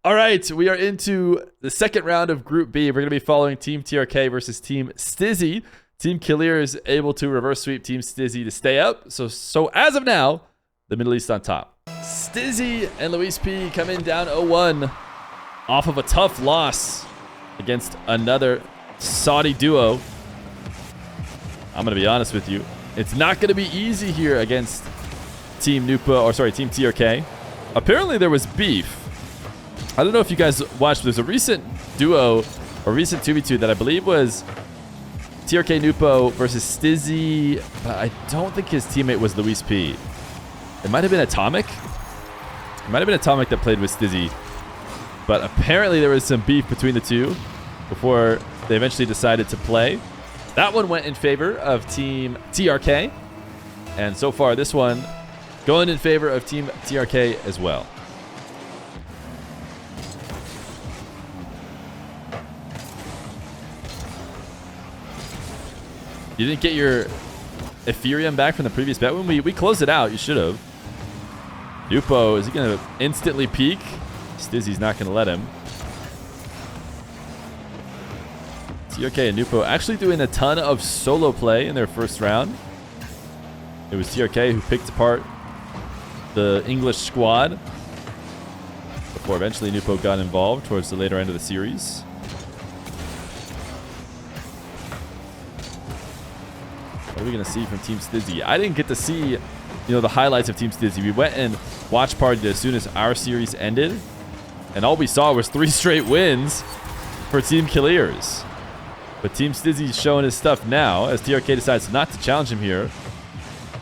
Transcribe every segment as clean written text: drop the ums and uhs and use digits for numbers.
All right, we are into the second round of Group B. We're going to be following Team TRK versus Team Stizzy. Team Killier is able to reverse sweep Team Stizzy to stay up. So as of now, the Middle East on top. Stizzy and Luis P come in down 0-1 off of a tough loss against another Saudi duo. I'm going to be honest with you. It's not going to be easy here against Team TRK. Apparently there was beef. I don't know if you guys watched, there's a recent duo, or recent 2v2 that I believe was TRK Nupo versus Stizzy. I don't think his teammate was Luis P. It might have been Atomic. It might have been Atomic that played with Stizzy. But apparently there was some beef between the two before they eventually decided to play. That one went in favor of Team TRK. And so far this one going in favor of Team TRK as well. You didn't get your Ethereum back from the previous bet when we closed it out. You should have. Nupo, is he going to instantly peek? Stizzy's not going to let him. TRK and Nupo actually doing a ton of solo play in their first round. It was TRK who picked apart the English squad before eventually Nupo got involved towards the later end of the series. What are we going to see from Team Stizzy? I didn't get to see, the highlights of Team Stizzy. We went and watch partied as soon as our series ended, and all we saw was 3 straight wins for Team Killiers. But Team Stizzy's showing his stuff now as TRK decides not to challenge him here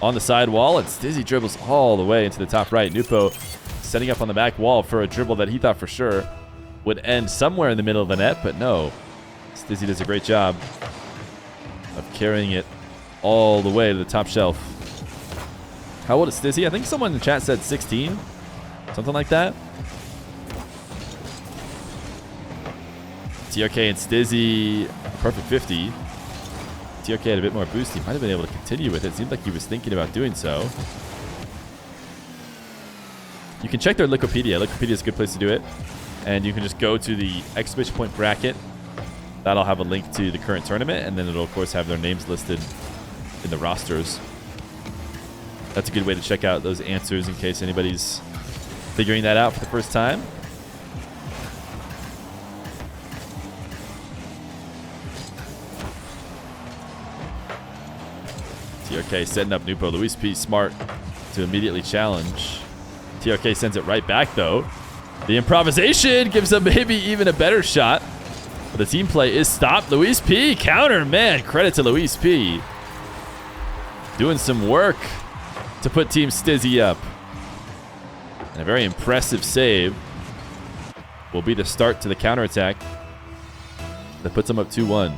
on the side wall, and Stizzy dribbles all the way into the top right. Nupo setting up on the back wall for a dribble that he thought for sure would end somewhere in the middle of the net, but no. Stizzy does a great job of carrying it all the way to the top shelf. How old is Stizzy? I think someone in the chat said 16. Something like that. TRK and Stizzy, perfect 50. TRK had a bit more boost. He might have been able to continue with it. Seemed like he was thinking about doing so. You can check their Wikipedia. Wikipedia is a good place to do it. And you can just go to the exclamation point bracket. That'll have a link to the current tournament. And then it'll, of course, have their names listed in the rosters. That's a good way to check out those answers in case anybody's figuring that out for the first time. TRK setting up Nupo. Luis P smart to immediately challenge. TRK sends it right back though. The improvisation gives him maybe even a better shot. But the team play is stopped. Luis P counter, man. Credit to Luis P. Doing some work to put Team Stizzy up. And a very impressive save will be the start to the counterattack that puts them up 2-1.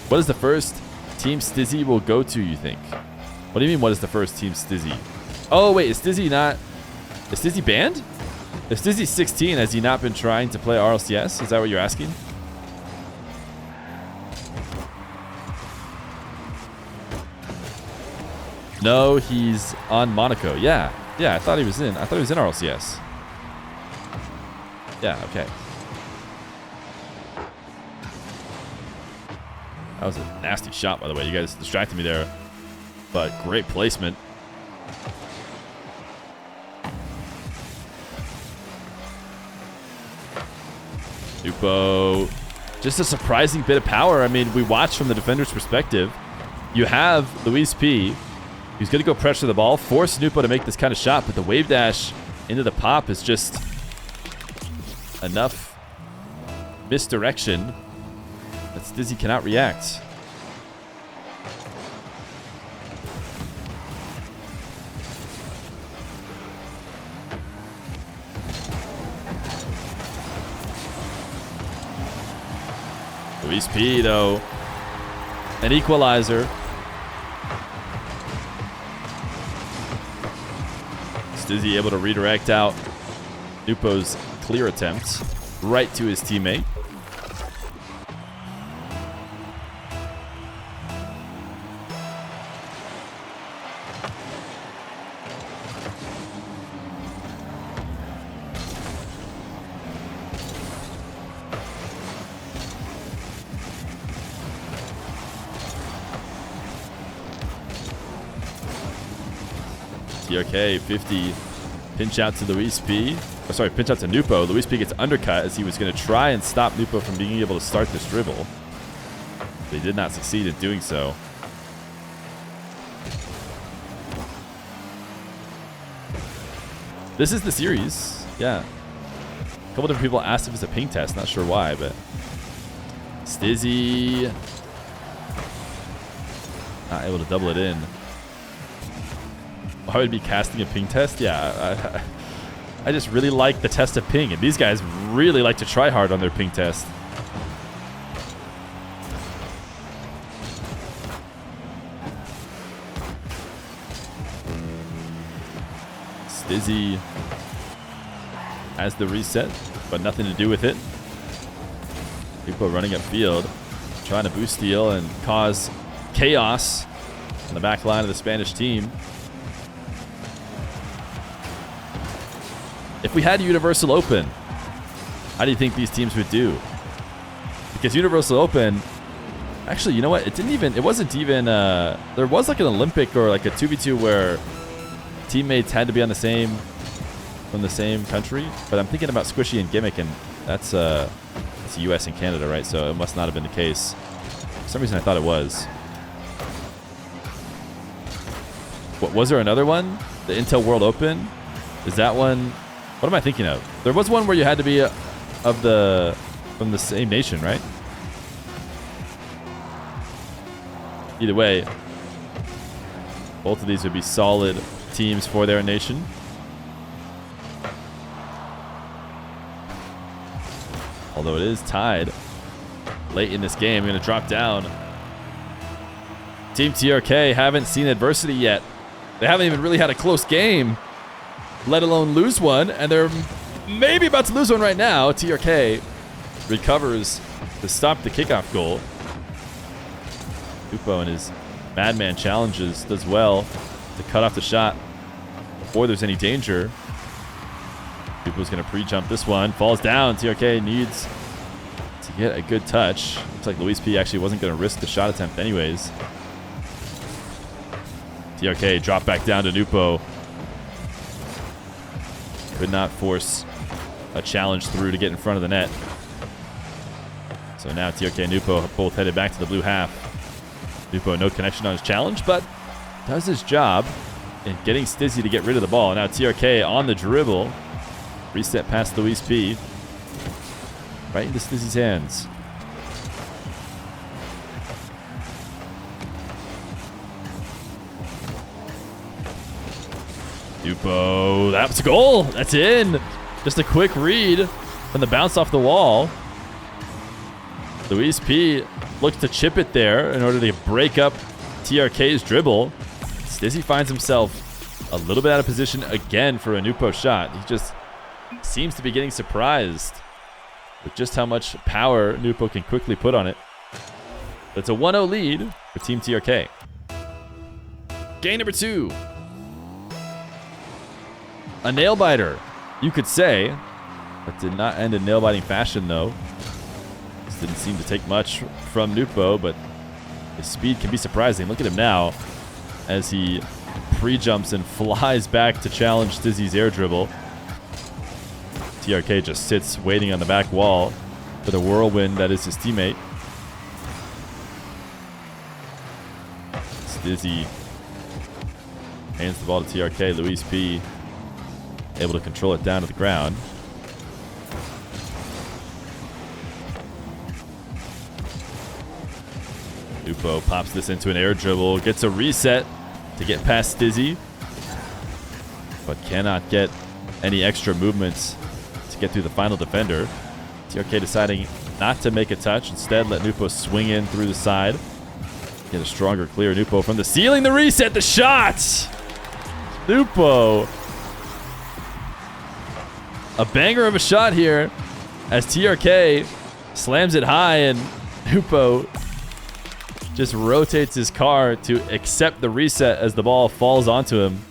What is the first Team Stizzy will go to, you think? What do you mean, what is the first Team Stizzy? Oh, wait, is Stizzy banned? If Stizzy's 16, has he not been trying to play RLCS? Is that what you're asking? No, he's on Monaco. Yeah, I thought he was in RLCS. Yeah, okay. That was a nasty shot, by the way. You guys distracted me there. But great placement. Nupo. Just a surprising bit of power. I mean, we watched from the defender's perspective. You have Luis P. He's going to go pressure the ball, force Nupo to make this kind of shot, but the wave dash into the pop is just enough misdirection that Stizzy cannot react. Luis P, though, an equalizer. Stizzy able to redirect out Nupo's clear attempt right to his teammate. TRK 50. Pinch out to Luis P. Oh, sorry, pinch out to Nupo. Luis P gets undercut as he was going to try and stop Nupo from being able to start this dribble. They did not succeed in doing so. This is the series. Yeah. A couple different people asked if it's a ping test. Not sure why, but Stizzy not able to double it in. Why would it be casting a ping test? Yeah, I just really like the test of ping, and these guys really like to try hard on their ping test. Stizzy has the reset, but nothing to do with it. People running upfield, trying to boost steal and cause chaos on the back line of the Spanish team. If we had Universal Open, how do you think these teams would do? Because Universal Open, actually, you know what? It wasn't even, there was like an Olympic or like a 2v2 where teammates had to be on from the same country. But I'm thinking about Squishy and Gimmick, and that's US and Canada, right? So it must not have been the case. For some reason, I thought it was. What, was there another one? The Intel World Open? Is that one? What am I thinking of? There was one where you had to be from the same nation, right? Either way, both of these would be solid teams for their nation. Although it is tied late in this game. I'm going to drop down. Team TRK haven't seen adversity yet. They haven't even really had a close game, let alone lose one, and they're maybe about to lose one right now. TRK recovers to stop the kickoff goal. Upo and his Madman challenges does well to cut off the shot before there's any danger. Upo's going to pre-jump this one. Falls down. TRK needs to get a good touch. Looks like Luis P actually wasn't going to risk the shot attempt anyways. TRK dropped back down to Nupo. Could not force a challenge through to get in front of the net. So now TRK and Nupo have both headed back to the blue half. Nupo no connection on his challenge, but does his job in getting Stizzy to get rid of the ball. Now TRK on the dribble. Reset past Luis P. Right into Stizzy's hands. Nupo, that's a goal. That's in. Just a quick read from the bounce off the wall. Luis P looks to chip it there in order to break up TRK's dribble. Stizzy finds himself a little bit out of position again for a Nupo shot. He just seems to be getting surprised with just how much power Nupo can quickly put on it. But it's a 1-0 lead for Team TRK. Game number 2. A nail biter, you could say. That did not end in nail-biting fashion, though. This didn't seem to take much from Nupo, but his speed can be surprising. Look at him now as he pre-jumps and flies back to challenge Stizzy's air dribble. TRK just sits waiting on the back wall for the whirlwind that is his teammate. Stizzy hands the ball to TRK. Luis P able to control it down to the ground. Nupo pops this into an air dribble, gets a reset to get past Stizzy, but cannot get any extra movements to get through the final defender. TRK deciding not to make a touch, instead let Nupo swing in through the side. Get a stronger clear. Nupo from the ceiling, the reset, the shot! Nupo. A banger of a shot here as TRK slams it high and Nupo just rotates his car to accept the reset as the ball falls onto him.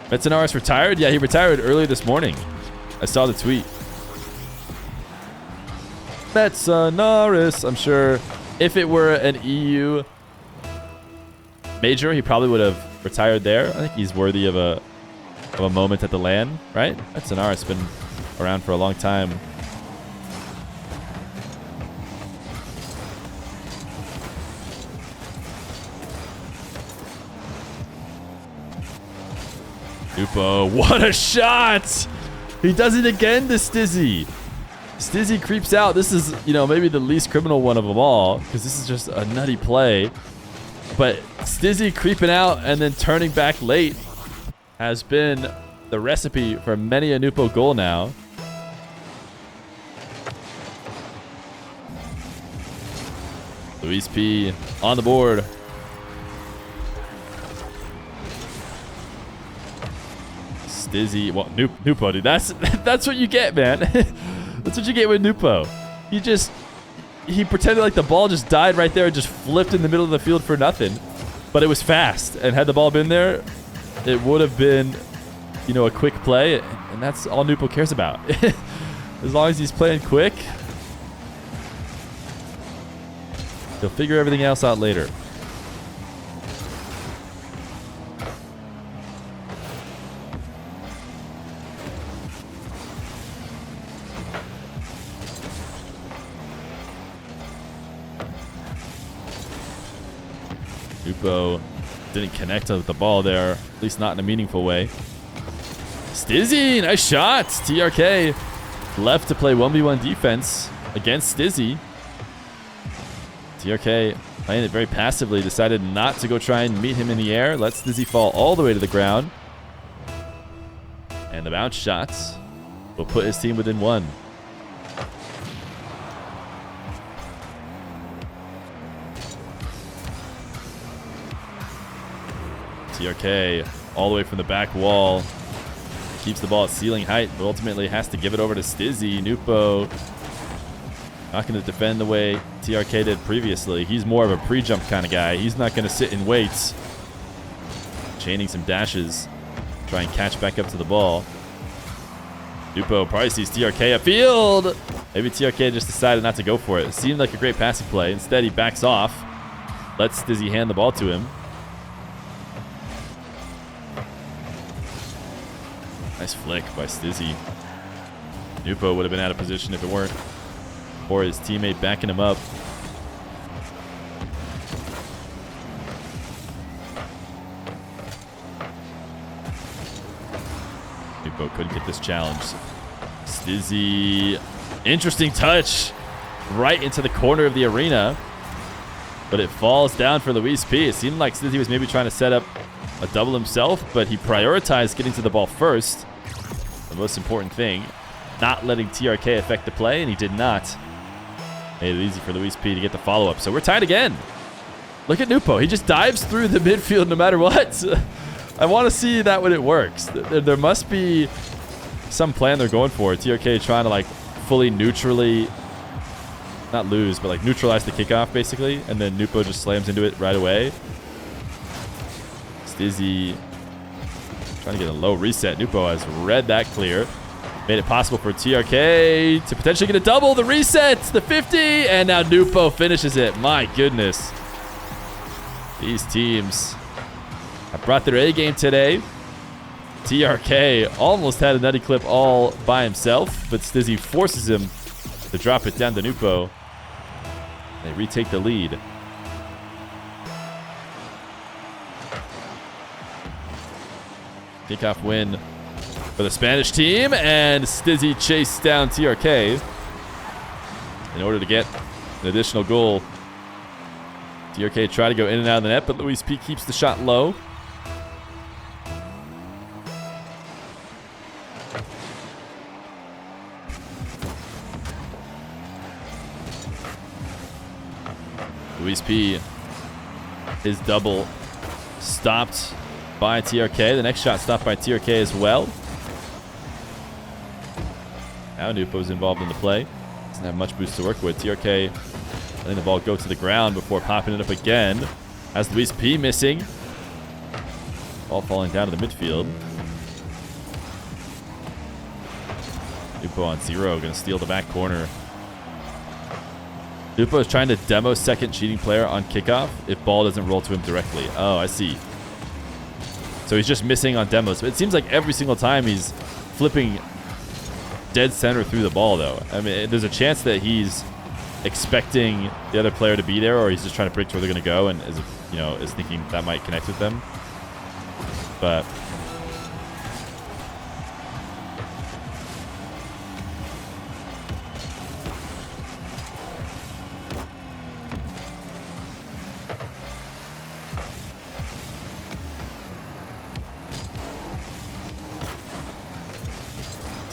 Metzenaris retired? Yeah, he retired earlier this morning. I saw the tweet. Metzenaris, I'm sure if it were an EU major, he probably would have retired there. I think he's worthy of a moment at the LAN, right? That Sonaris been around for a long time. Nupo, what a shot! He does it again to Stizzy. Stizzy creeps out. This is, you know, maybe the least criminal one of them all, because this is just a nutty play. But Stizzy creeping out and then turning back late has been the recipe for many a Nupo goal now. Luis P on the board. Stizzy, well, Nupo, dude, that's what you get, man. That's what you get with Nupo. He pretended like the ball just died right there and just flipped in the middle of the field for nothing. But it was fast, and had the ball been there, it would have been, you know, a quick play, and that's all Nupo cares about. As long as he's playing quick, he'll figure everything else out later. Nupo didn't connect with the ball there, at least not in a meaningful way. Stizzy, nice shot. TRK left to play 1v1 defense against Stizzy. TRK playing it very passively, decided not to go try and meet him in the air. Let Stizzy fall all the way to the ground. And the bounce shots will put his team within one. TRK all the way from the back wall. Keeps the ball at ceiling height, but ultimately has to give it over to Stizzy. Nupo not going to defend the way TRK did previously. He's more of a pre-jump kind of guy. He's not going to sit and wait. Chaining some dashes. Try and catch back up to the ball. Nupo probably sees TRK upfield. Maybe TRK just decided not to go for it. It seemed like a great passing play. Instead, he backs off. Lets Stizzy hand the ball to him. Nice flick by Stizzy. Nupo would have been out of position if it weren't for his teammate backing him up. Nupo couldn't get this challenge. Stizzy, interesting touch right into the corner of the arena, but it falls down for Luis P. It seemed like Stizzy was maybe trying to set up a double himself, but he prioritized getting to the ball first. The most important thing, not letting TRK affect the play, and he did not. Made it easy for Luis P to get the follow-up. So we're tied again. Look at Nupo. He just dives through the midfield no matter what. I want to see that when it works. There must be some plan they're going for. TRK trying to like fully neutrally, not lose, but like neutralize the kickoff basically, and then Nupo just slams into it right away. Stizzy trying to get a low reset. Nupo has read that clear. Made it possible for TRK to potentially get a double. The reset, the 50, and now Nupo finishes it. My goodness. These teams have brought their A game today. TRK almost had a nutty clip all by himself, but Stizzy forces him to drop it down to Nupo. They retake the lead. Kickoff win for the Spanish team, and Stizzy chased down TRK in order to get an additional goal. TRK tried to go in and out of the net, but Luis P keeps the shot low. Luis P, his double stopped by TRK. The next shot stopped by TRK as well. Now Nupo's involved in the play. Doesn't have much boost to work with. TRK letting the ball go to the ground before popping it up again. Has Luis P missing. Ball falling down to the midfield. Nupo on 0, going to steal the back corner. Nupo is trying to demo second cheating player on kickoff if ball doesn't roll to him directly. Oh, I see. So he's just missing on demos. It seems like every single time he's flipping dead center through the ball, though. I mean, there's a chance that he's expecting the other player to be there, or he's just trying to predict where they're going to go and is thinking that might connect with them. But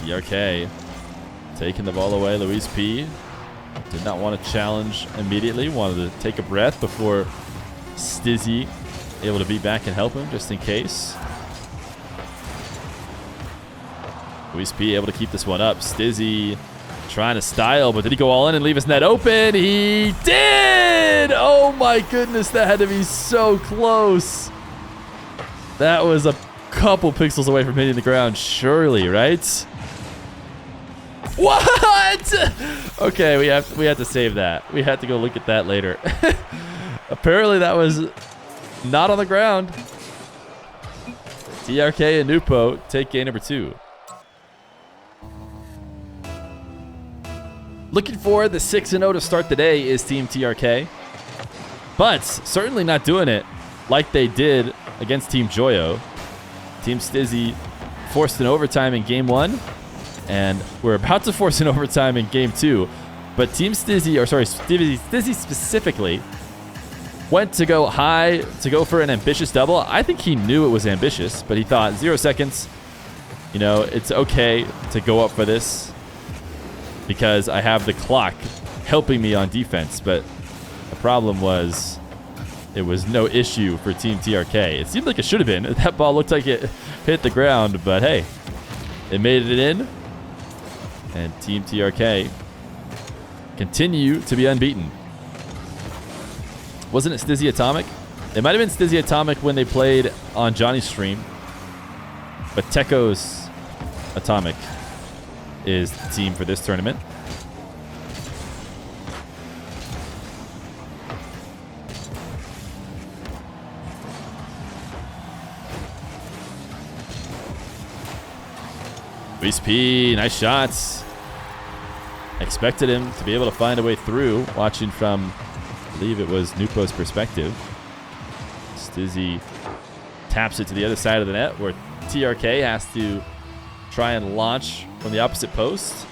trk taking the ball away. Luis P did not want to challenge immediately. Wanted to take a breath before Stizzy able to be back and help him just in case. Luis P able to keep this one up. Stizzy trying to style, but did he go all in and leave his net open? He did! Oh my goodness, that had to be so close. That was a couple pixels away from hitting the ground, surely, right? What? Okay, we have to save that. We had to go look at that later. Apparently that was not on the ground. trk and Nupo take game number 2. Looking for the 6-0 to start the day is Team TRK, but certainly not doing it like they did against Team Joyo. Team Stizzy forced an overtime in game 1. And we're about to force an overtime in game 2. But Team Stizzy, or sorry, Stizzy specifically, went to go high to go for an ambitious double. I think he knew it was ambitious, but he thought 0 seconds. You know, it's okay to go up for this because I have the clock helping me on defense. But the problem was it was no issue for Team TRK. It seemed like it should have been. That ball looked like it hit the ground, but hey, it made it in. And Team TRK continue to be unbeaten. Wasn't it Stizzy Atomic? It might have been Stizzy Atomic when they played on Johnny's stream. But Teko's Atomic is the team for this tournament. Luis P, nice shots. Expected him to be able to find a way through. Watching from, I believe it was Nupo's perspective. Stizzy taps it to the other side of the net where TRK has to try and launch from the opposite post.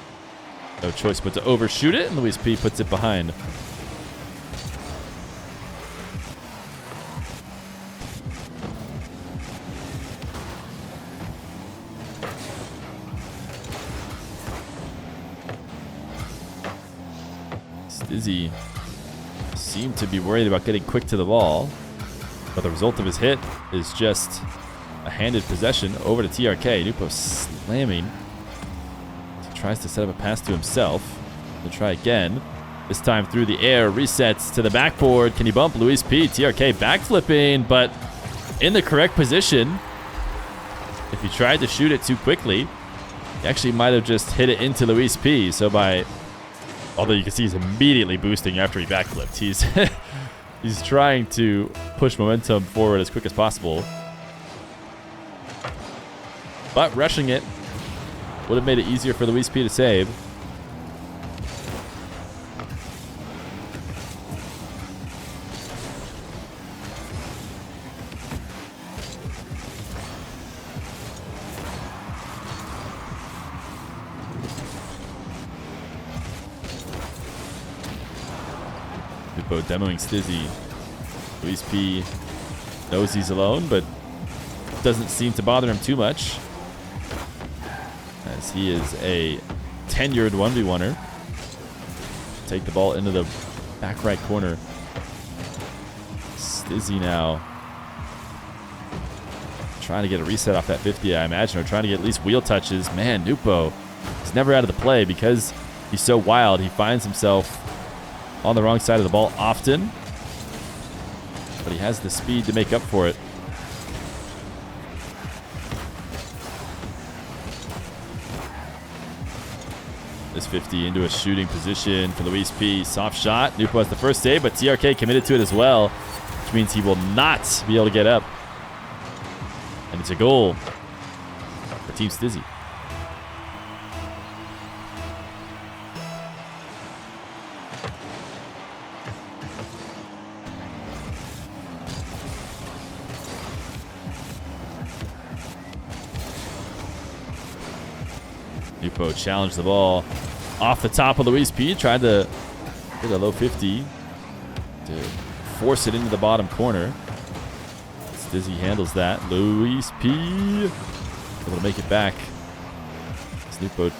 No choice but to overshoot it, and Luis P puts it behind. Stizzy seemed to be worried about getting quick to the ball, but the result of his hit is just a handed possession over to TRK. Nupo slamming. He tries to set up a pass to himself. He'll try again. This time through the air, resets to the backboard. Can he bump Luis P? TRK backflipping, but in the correct position. If he tried to shoot it too quickly, he actually might have just hit it into Luis P. So although you can see he's immediately boosting after he backflipped. He's trying to push momentum forward as quick as possible. But rushing it would have made it easier for Luis P to save. Nupo demoing Stizzy. Luis P knows he's alone, but doesn't seem to bother him too much, as he is a tenured 1v1er. Take the ball into the back right corner. Stizzy now trying to get a reset off that 50, I imagine, or trying to get at least wheel touches. Man, Nupo is never out of the play because he's so wild. He finds himself on the wrong side of the ball often, but he has the speed to make up for it. this 50 into a shooting position for Luis P. Soft shot. Nupo has the first save, but TRK committed to it as well, which means he will not be able to get up. And it's a goal for Team Stizzy. Nupo challenged the ball off the top of Luis P. Tried to hit a low 50 to force it into the bottom corner. Stizzy handles that. Luis P. able to make it back. Nupo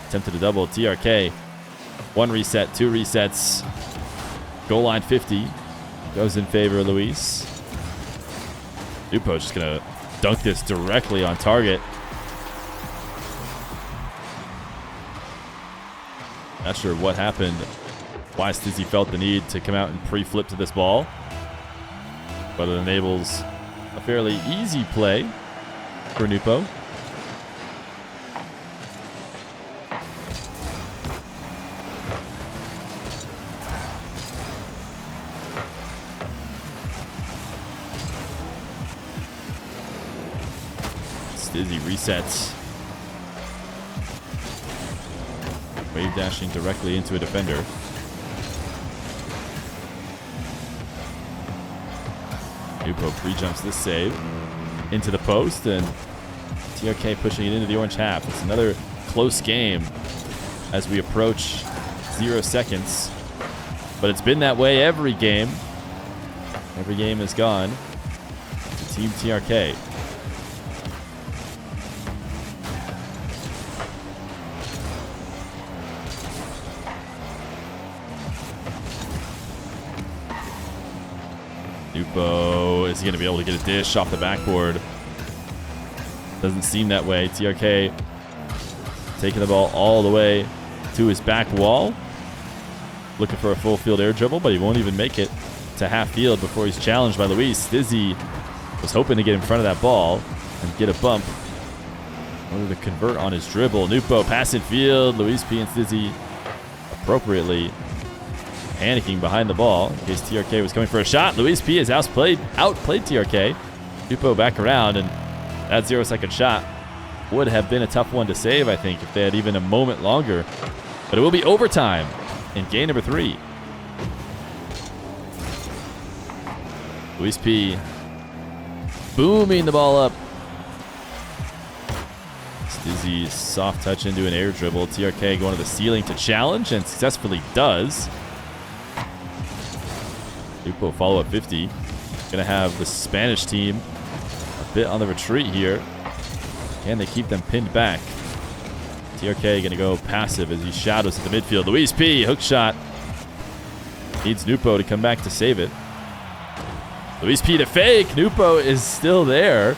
attempted a double. TRK. 1 reset, 2 resets. Goal line 50 goes in favor of Luis. Nupo just going to dunk this directly on target. Not sure what happened, why Stizzy felt the need to come out and pre-flip to this ball. But it enables a fairly easy play for Nupo. Stizzy resets. Wave dashing directly into a defender. Nupo pre-jumps this save into the post, and TRK pushing it into the orange half. It's another close game as we approach 0 seconds. But it's been that way every game. Every game has gone to Team TRK. Nupo is going to be able to get a dish off the backboard. Doesn't seem that way. TRK taking the ball all the way to his back wall. Looking for a full field air dribble, but he won't even make it to half field before he's challenged by Luis. Stizzy was hoping to get in front of that ball and get a bump in order to convert on his dribble. Nupo pass in field. Luis P and Stizzy appropriately panicking behind the ball in case TRK was coming for a shot. Luis P has outplayed TRK. Nupo back around, and that 0-second shot would have been a tough one to save, I think, if they had even a moment longer. But it will be overtime in game number 3. Luis P booming the ball up. Stizzy soft touch into an air dribble. TRK going to the ceiling to challenge, and successfully does. Nupo follow-up 50. Gonna have the Spanish team a bit on the retreat here. Can they keep them pinned back? TRK gonna go passive as he shadows at the midfield. Luis P, hook shot. Needs Nupo to come back to save it. Luis P to fake. Nupo is still there.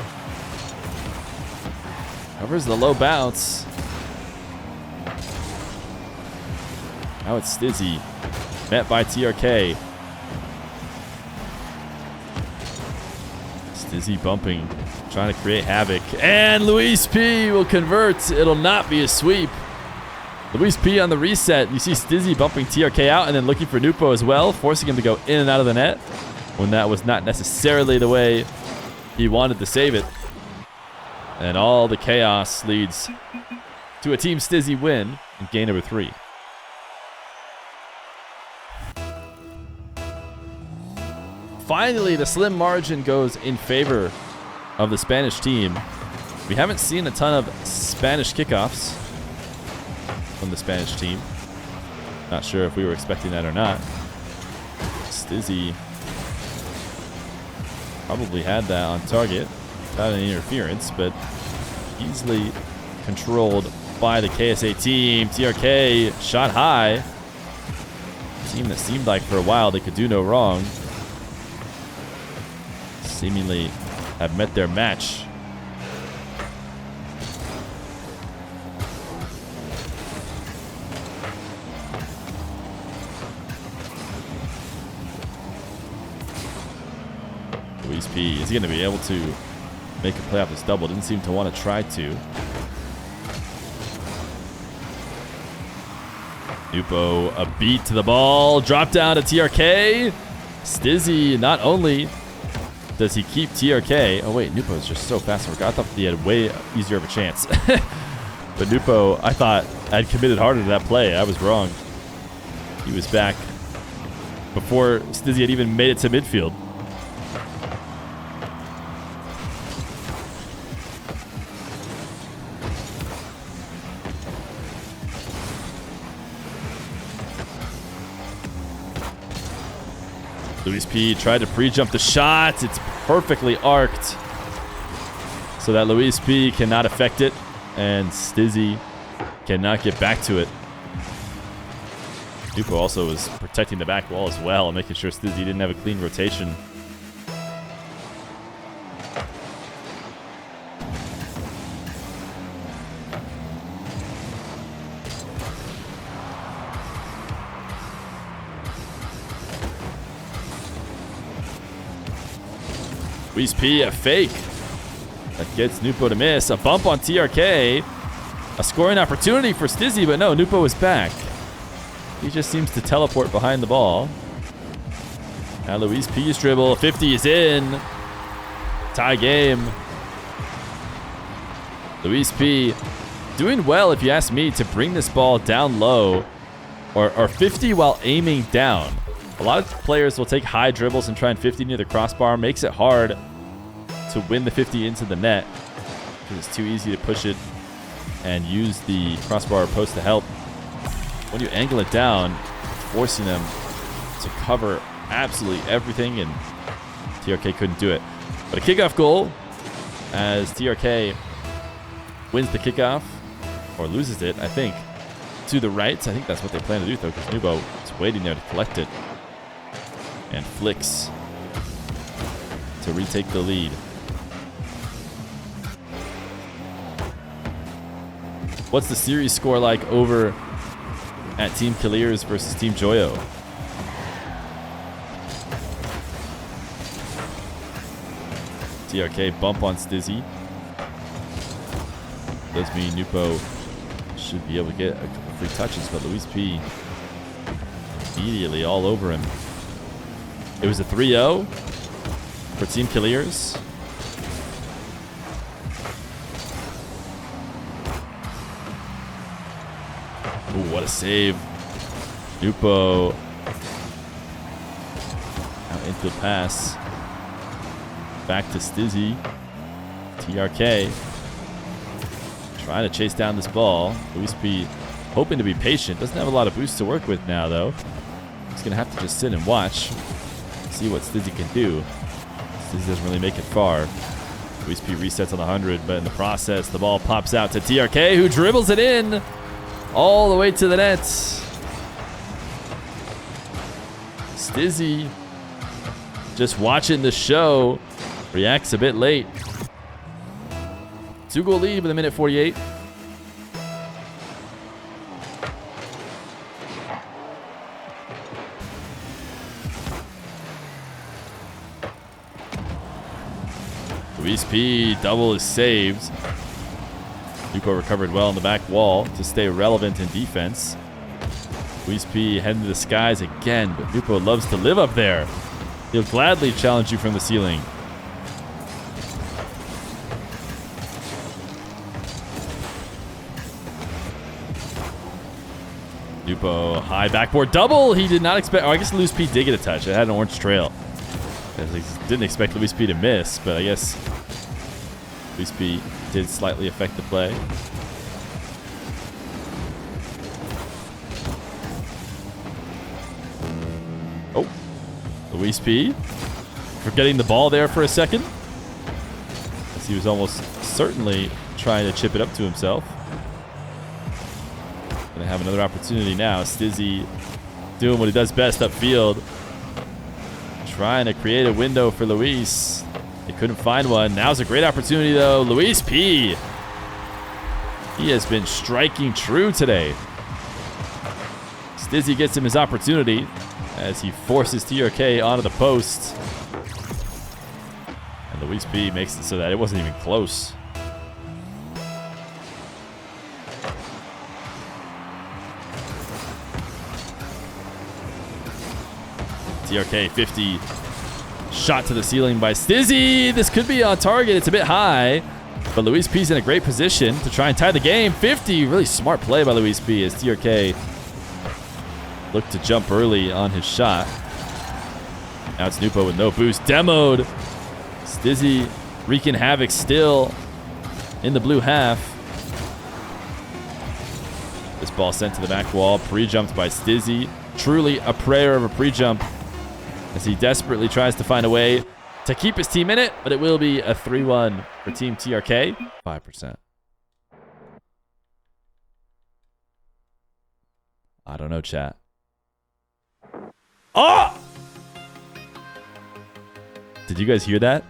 Covers the low bounce. Now it's Stizzy. Met by TRK. Stizzy bumping, trying to create havoc. And Luis P will convert. It'll not be a sweep. Luis P on the reset. You see Stizzy bumping TRK out and then looking for Nupo as well, forcing him to go in and out of the net when that was not necessarily the way he wanted to save it. And all the chaos leads to a Team Stizzy win in game number 3. Finally, the slim margin goes in favor of the Spanish team. We haven't seen a ton of Spanish kickoffs from the Spanish team. Not sure if we were expecting that or not. Stizzy probably had that on target without any interference, but easily controlled by the KSA team. TRK shot high. A team that seemed like for a while they could do no wrong. Seemingly have met their match. Luis P, is he going to be able to make a play off this double? Didn't seem to want to try to. Nupo, a beat to the ball. Drop down to TRK. Stizzy, not only does he keep TRK. Oh, wait, Nupo's just so fast. I thought he had way easier of a chance. But Nupo, I thought I'd committed harder to that play. I was wrong. He was back before Stizzy had even made it to midfield. Luis P tried to pre-jump the shot. It's perfectly arced so that Luis P cannot affect it, and Stizzy cannot get back to it. Nupo also was protecting the back wall as well, making sure Stizzy didn't have a clean rotation. Luis P, a fake that gets Nupo to miss. A bump on TRK. A scoring opportunity for Stizzy, but no, Nupo is back. He just seems to teleport behind the ball. Now Luis P's dribble. 50 is in. Tie game. Luis P doing well, if you ask me, to bring this ball down low or 50 while aiming down. A lot of players will take high dribbles and try and 50 near the crossbar. Makes it hard to win the 50 into the net because it's too easy to push it and use the crossbar post to help. When you angle it down, forcing them to cover absolutely everything, and TRK couldn't do it. But a kickoff goal as TRK wins the kickoff, or loses it, I think, to the right. I think that's what they plan to do, though, because Nupo is waiting there to collect it and flicks to retake the lead. What's the series score like over at Team Killiers versus Team Joyo? TRK bump on Stizzy. Does mean Nupo should be able to get a couple free touches, but Luis P immediately all over him. It was a 3-0 for Team Killiers. Ooh, what a save. Nupo. Now infield pass. Back to Stizzy. TRK. Trying to chase down this ball. Luis P hoping to be patient. Doesn't have a lot of boost to work with now, though. He's going to have to just sit and watch. See what Stizzy can do. Stizzy doesn't really make it far. Luis P resets on the 100, but in the process, the ball pops out to TRK, who dribbles it in all the way to the net. Stizzy just watching the show. Reacts a bit late. 2-goal lead with a minute 48. Luis P double is saved. Nupo recovered well on the back wall to stay relevant in defense. Luis P heading to the skies again, but Nupo loves to live up there. He'll gladly challenge you from the ceiling. Nupo, high backboard double. He did not expect, I guess Luis P did get a touch. It had an orange trail. He didn't expect Luis P to miss, but I guess Luis P did slightly affect the play. Oh, Luis P forgetting the ball there for a second, as he was almost certainly trying to chip it up to himself. Gonna have another opportunity now. Stizzy doing what he does best upfield. Trying to create a window for Luis. They couldn't find one. Now's a great opportunity, though. Luis P. He has been striking true today. Stizzy gets him his opportunity as he forces TRK onto the post. And Luis P makes it so that it wasn't even close. TRK 50. Shot to the ceiling by Stizzy. This could be on target. It's a bit high. But Luis P's in a great position to try and tie the game. 50. Really smart play by Luis P as TRK looked to jump early on his shot. Now it's Nupo with no boost. Demoed. Stizzy wreaking havoc still in the blue half. This ball sent to the back wall. Pre-jumped by Stizzy. Truly a prayer of a pre-jump as he desperately tries to find a way to keep his team in it, but it will be a 3-1 for Team TRK. 5%. I don't know, chat. Oh! Did you guys hear that?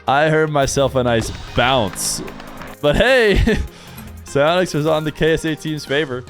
I heard myself a nice bounce. But hey, Psionics was on the KSA team's favor.